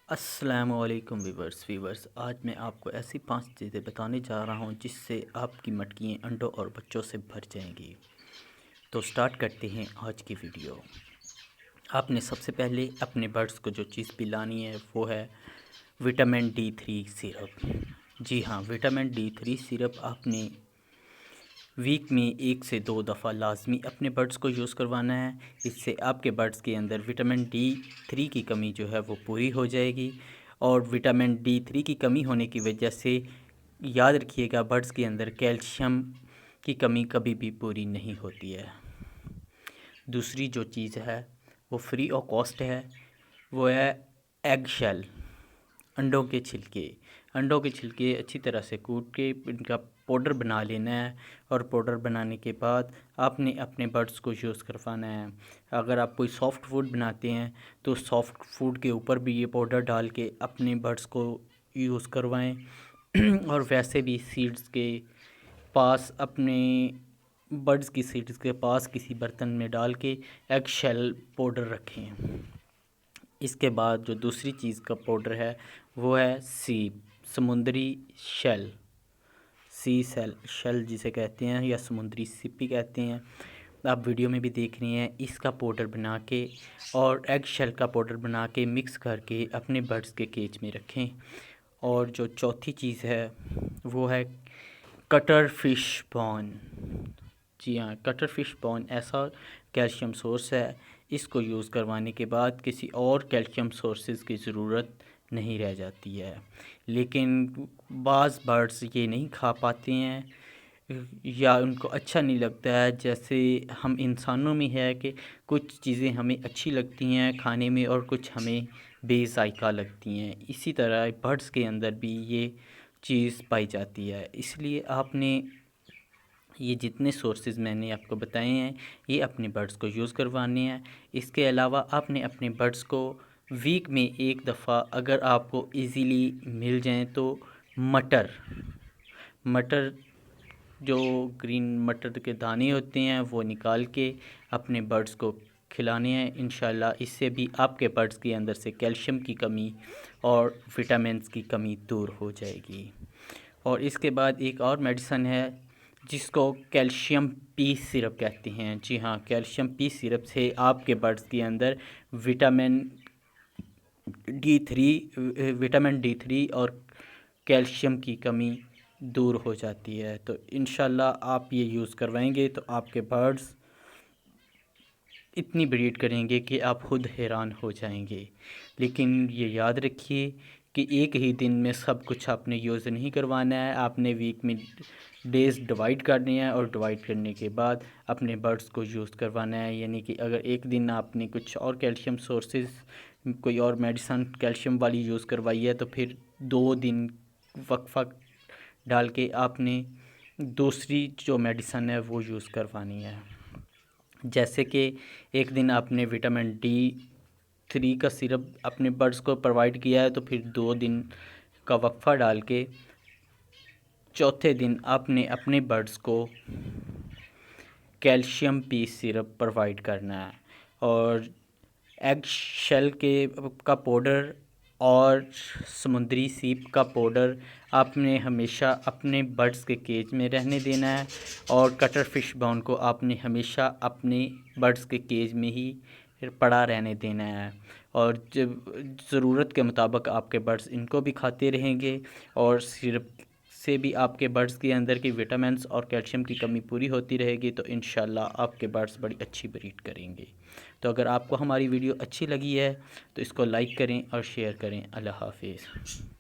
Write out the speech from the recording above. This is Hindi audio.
अस्सलामुअलैकुम वीवर्स आज मैं आपको ऐसी 5 चीज़ें बताने जा रहा हूं जिससे आपकी मटकियाँ अंडों और बच्चों से भर जाएंगी। तो स्टार्ट करते हैं आज की वीडियो। आपने सबसे पहले अपने बर्ड्स को जो चीज़ पिलानी है वो है विटामिन D3 सिरप। जी हाँ, विटामिन D3 सिरप आपने वीक में 1 से 2 दफ़ा लाजमी अपने बर्ड्स को यूज़ करवाना है। इससे आपके बर्ड्स के अंदर विटामिन D3 की कमी जो है वो पूरी हो जाएगी। और विटामिन D3 की कमी होने की वजह से याद रखिएगा, बर्ड्स के अंदर कैल्शियम की कमी कभी भी पूरी नहीं होती है। दूसरी जो चीज़ है वो फ्री ऑफ कॉस्ट है, वो है एग शेल, अंडों के छिलके। अंडों के छिलके अच्छी तरह से कूट के इनका पाउडर बना लेना है। और पाउडर बनाने के बाद आपने अपने बर्ड्स को यूज़ करवाना है। अगर आप कोई सॉफ्ट फूड बनाते हैं तो सॉफ्ट फूड के ऊपर भी ये पाउडर डाल के अपने बर्ड्स को यूज़ करवाएं। और वैसे भी सीड्स के पास अपने बर्ड्स की सीड्स के पास किसी बर्तन में डाल के एग शेल पाउडर रखें। इसके बाद जो दूसरी चीज़ का पाउडर है वो है सीप, समुद्री शेल, सी शेल जिसे कहते हैं, या समुद्री सीप भी कहते हैं। आप वीडियो में भी देख रही हैं। इसका पाउडर बना के और एग शेल का पाउडर बना के मिक्स करके अपने बर्ड्स के केज में रखें। और जो चौथी चीज़ है वो है कटर फिश बॉन। जी हाँ, कटर फिश बॉन ऐसा कैल्शियम सोर्स है, इसको यूज़ करवाने के बाद किसी और कैल्शियम सोर्सेज की ज़रूरत नहीं रह जाती है। लेकिन बाज़ बर्ड्स ये नहीं खा पाते हैं या उनको अच्छा नहीं लगता है। जैसे हम इंसानों में है कि कुछ चीज़ें हमें अच्छी लगती हैं खाने में और कुछ हमें बेज़ायका लगती हैं। इसी तरह बर्ड्स के अंदर भी ये चीज़ पाई जाती है। इसलिए आपने ये जितने सोर्सेज मैंने आपको बताए हैं ये अपने बर्ड्स को यूज़ करवाने हैं। इसके अलावा आपने अपने बर्ड्स को वीक में 1 दफ़ा अगर आपको इजीली मिल जाएं तो मटर मटर जो ग्रीन मटर के दाने होते हैं वो निकाल के अपने बर्ड्स को खिलाने हैं। इंशाल्लाह इससे भी आपके बर्ड्स के अंदर से कैल्शियम की कमी और विटामिन्स की कमी दूर हो जाएगी। और इसके बाद एक और मेडिसन है जिसको कैल्शियम पी सिरप कहते हैं। जी हाँ, कैल्शियम पी सिरप से आपके बर्ड्स के अंदर विटामिन डी थ्री और कैल्शियम की कमी दूर हो जाती है। तो इंशाल्लाह आप ये यूज़ करवाएंगे तो आपके बर्ड्स इतनी ब्रीड करेंगे कि आप खुद हैरान हो जाएंगे। लेकिन ये याद रखिए कि एक ही दिन में सब कुछ आपने यूज़ नहीं करवाना है। आपने वीक में डेज़ डिवाइड करने हैं और डिवाइड करने के बाद अपने बर्ड्स को यूज़ करवाना है। यानी कि अगर एक दिन आपने कुछ और कैल्शियम सोर्सेज कोई और मेडिसन कैल्शियम वाली यूज़ करवाई है तो फिर 2 दिन वक्फा डाल के आपने दूसरी जो मेडिसन है वो यूज़ करवानी है। जैसे कि एक दिन आपने विटामिन D3 का सिरप अपने बर्ड्स को प्रोवाइड किया है तो फिर 2 दिन का वक्फा डाल के चौथे दिन आपने अपने बर्ड्स को कैल्शियम पी सिरप प्रोवाइड करना है। और एग शेल का पाउडर और समुद्री सीप का पाउडर आपने हमेशा अपने बर्ड्स के केज में रहने देना है। और कटर फिश बोन को आपने हमेशा अपने बर्ड्स के केज में ही पड़ा रहने देना है। और जब ज़रूरत के मुताबिक आपके बर्ड्स इनको भी खाते रहेंगे और सिरप से भी आपके बर्ड्स के अंदर की विटामिन्स और कैल्शियम की कमी पूरी होती रहेगी। तो इंशाल्लाह आपके बर्ड्स बड़ी अच्छी ब्रीड करेंगे। तो अगर आपको हमारी वीडियो अच्छी लगी है तो इसको लाइक करें और शेयर करें। अल्लाह हाफिज़।